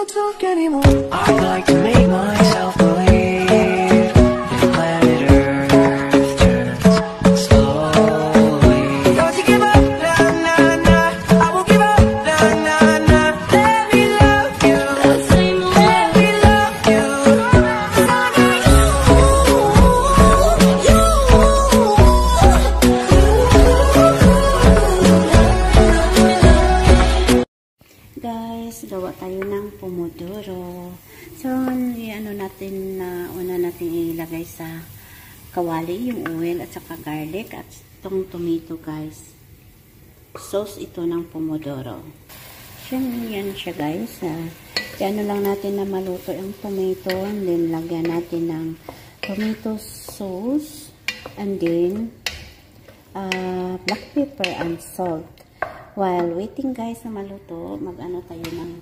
don't talk anymore. I'd like to make myself believe planet Earth turns slowly. Don't you give up, nah, nah, nah. I won't give up, nah, nah, nah. Let me love you. Let me love you. Guys, gawa tayo ng pomodoro. So, ano natin na una natin ilagay sa kawali, yung oil at saka garlic at itong tomato, guys. Sauce ito ng pomodoro. Yan siya, guys. Ano lang natin na maluto yung tomato, and then lagyan natin ng tomato sauce, and then black pepper and salt. While waiting, guys, na maluto, mag-ano tayo ng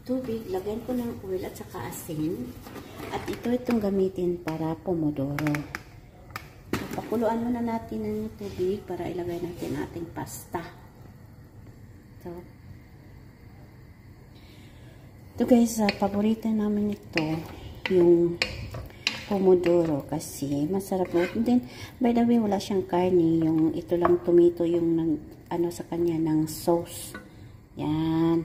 tubig. Lagyan ko ng oil at saka asin. At itong gamitin para pomodoro. So, pakuluan muna natin ng tubig para ilagay natin ating pasta. So, ito, guys, paborito namin ito, yung pomodoro kasi masarap po. And then, by the way, wala siyang karne. Yung ito lang tomato yung ano sa kanya ng sauce. Yan.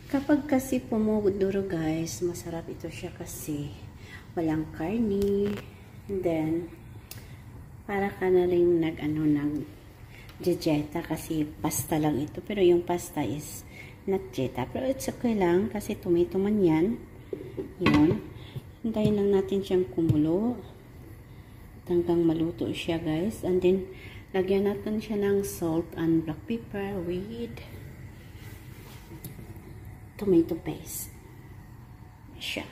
Kapag kasi pomodoro, guys, masarap ito siya kasi walang karne. And then, para ka na rin nag-dieta kasi pasta lang ito. Pero yung pasta is not dieta. Pero it's okay lang kasi tomato man yan. Yun. Hintayin lang natin siyang kumulo. Hanggang maluto siya, guys. And then, lagyan natin siya ng salt and black pepper with tomato paste. Siya.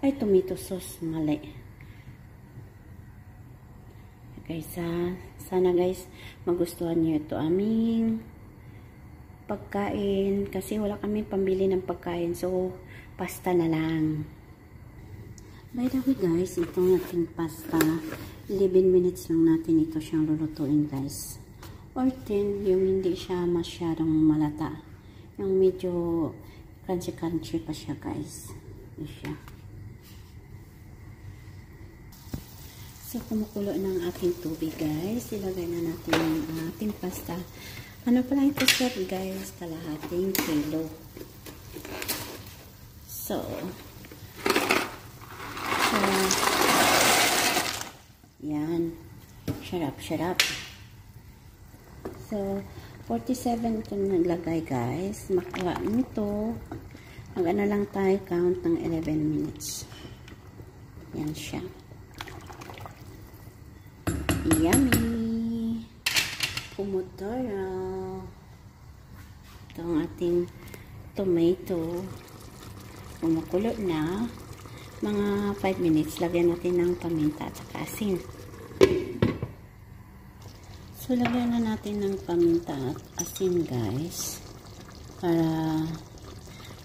Ay, tomato sauce. Mali. Guys, sana, guys, magustuhan niyo ito aming pagkain. Kasi wala kami pambili ng pagkain. So, pasta na lang. By the way, guys, itong ating pasta, 11 minutes lang natin ito siyang lulutuin, guys. Or 10, yung hindi siya masyadong malata. Yung medyo crunchy-crunchy pa siya, guys. Ito siya. So, kumukulo ng ating tubig, guys. Ilagay na natin ang ating pasta. Ano pala ito, sir, guys? Kalahating kilo. So, yan. Shut up. So, 47 ito naglagay, guys. Makuha nito. Mag-ano lang tayo, count ng 11 minutes. Yan siya. Yummy! Pomodoro. Ito ang ating tomato. Kumukulo na. Mga 5 minutes, lagyan natin ng paminta at saka asin. So, lagyan na natin ng paminta at asin, guys, para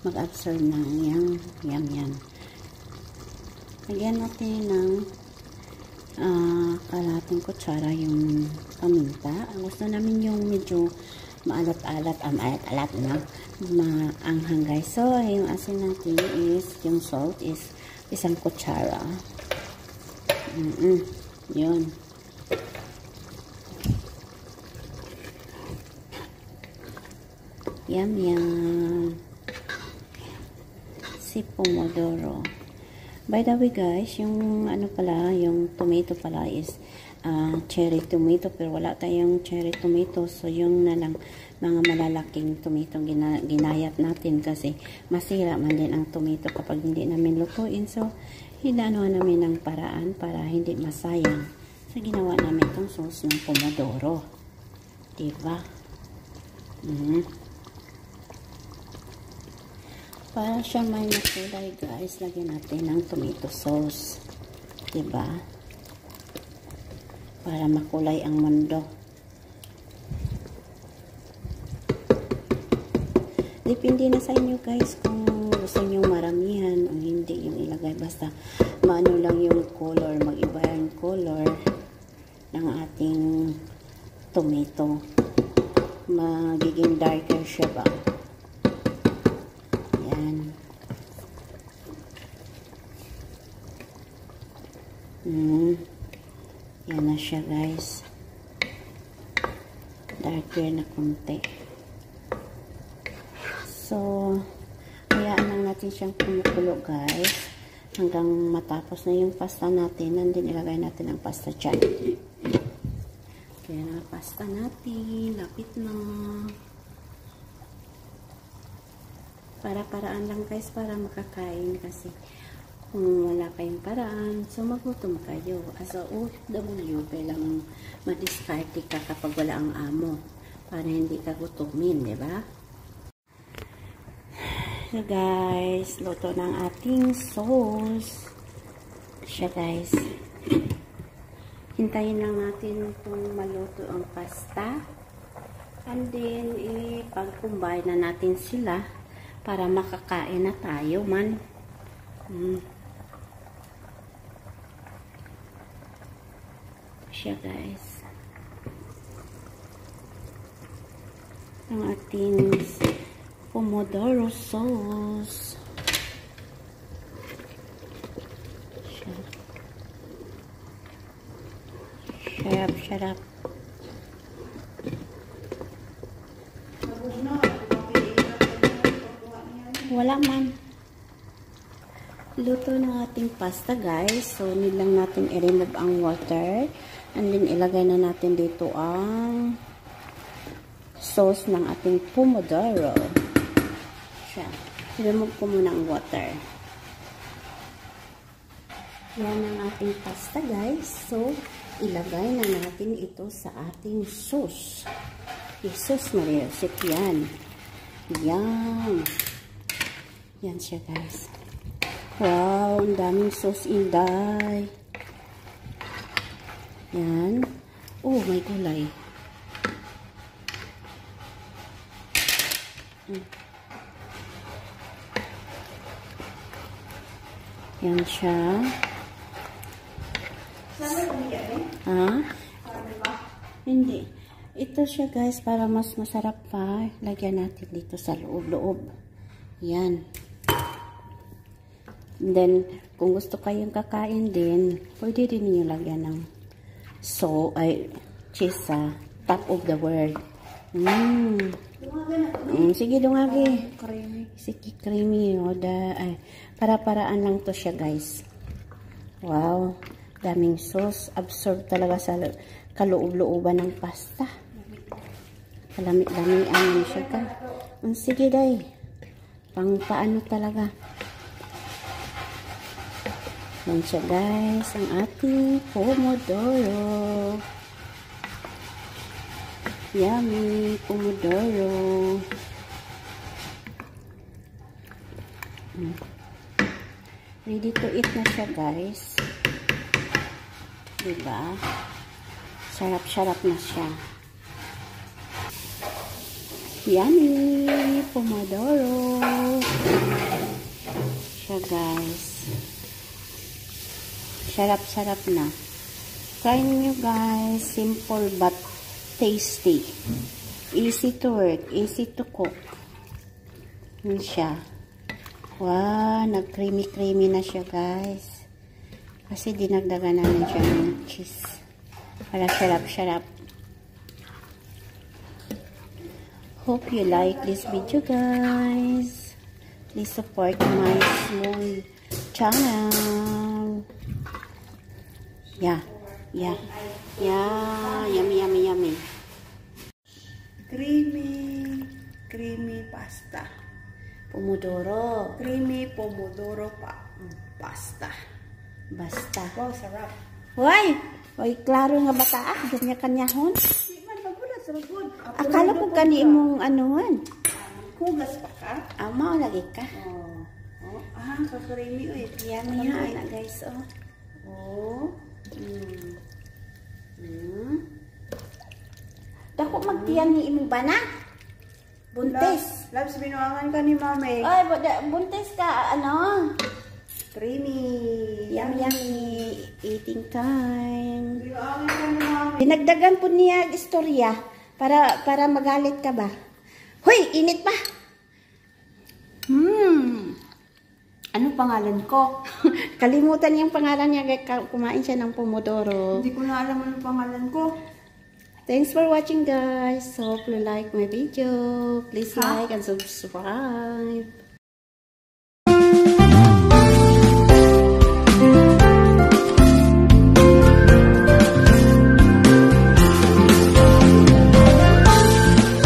mag-absorb ng yam. Lagyan natin ng kalahating kutsara yung paminta. Gusto namin yung medyo maalat-alat, na maanghang, guys. So, yung asin natin is, yung salt is isang kutsara. Yun. Yum. Si pomodoro. By the way, guys, yung ano pala, yung tomato pala is cherry tomato, pero wala tayong cherry tomato. So, yung na lang mga malalaking tomato ginayat natin kasi masira man din ang tomato kapag hindi namin lutuin. So, hinaanuhan namin ng paraan para hindi masayang. So, ginawa namin itong sauce ng pomodoro. Diba? Para siya may makulay, guys, lagyan natin ng tomato sauce. Diba? Para makulay ang mundo. Depende na sa inyo, guys, kung gusto nyo maramihan o hindi yung ilagay. Basta maano lang yung color, mag-iba yung color ng ating tomato. Magiging darker siya ba? siya, guys. Darker na konti. So, hayaan lang natin siyang kumukulo, guys. Hanggang matapos na yung pasta natin. Nandun ilagay natin ang pasta dyan. Kaya na pasta natin. Lapit na. Para-paraan lang, guys, para makakain. Kasi kung wala kayong paraan, so magutom kayo. As a OFW, kailangan madiskarte ka kapag wala ang amo. Para hindi ka gutumin, di ba? So guys, luto ng ating sauce. Siya, guys. Hintayin lang natin kung maluto ang pasta. And then, ipag-combine na natin sila para makakain na tayo man. Siya, guys. Ang ating pomodoro sauce. Sarap. Wala man. Luto ng ating pasta, guys. So, nilang natin i-remove ang water. And then, ilagay na natin dito ang sauce ng ating pomodoro. Siya. I-remove ko muna ang water. Yan ang ating pasta, guys. So, ilagay na natin ito sa ating sauce. Jesus Maria, yan. Yan. Yan siya, guys. Wow, ang daming sauce, inday. Yan. Oh, may gulay. Yan siya. Ha? Hindi. Ito siya, guys, para mas masarap pa. Lagyan natin dito sa loob-loob. Yan. And then, kung gusto kayong kakain din, pwede rin niyo lagyan ng cheese sa top of the world. Sige, dungagi. Sige, creamy. Para-paraan lang to siya, guys. Wow. Daming sauce. Absorb talaga sa kaloob-looban ng pasta. Kalamit-lamit amin siya ka. Sige, day. Pang paano talaga. Yan siya, guys, ang ating pomodoro. Yummy pomodoro. Ready to eat na siya, guys. Diba? Sarap-sarap na siya. Yummy pomodoro. Siya, guys. Sarap-sarap na. Try nyo, guys. Simple but tasty. Easy to work. Easy to cook. Yun siya. Wow, nag-creamy-creamy na siya, guys. Kasi dinagdagan namin siya ng cheese. Para sarap-sarap. Hope you like this video, guys. Please support my small channel. Yeah. Yummy. Creamy pasta. Pomodoro. Creamy pomodoro pasta. Basta. Wow, sarap. Hoy, klaro nga bata. Kanya-kanyahon. Di man, magulat sa magod. Akala ko kani mong anuhan. Kugas pa ka? Mao lagi ka. Ka-creamy. Yummy na, guys. Dako magtiyan ni imong bana. Buntis. Labs, binuangan ka ni mami. Ay, buntis ka, ano? Creamy. Yummy. Eating time. Binuangan ka ni mami. Dinagdagan po niya istorya para magalit ka ba? Hoy, init pa. Ano pangalan ko? Kalimutan yung pangalan niya. Kumain siya ng pomodoro. Hindi ko na alam ano pangalan ko. Thanks for watching, guys. Hope you like my video. Please Ha? like and subscribe.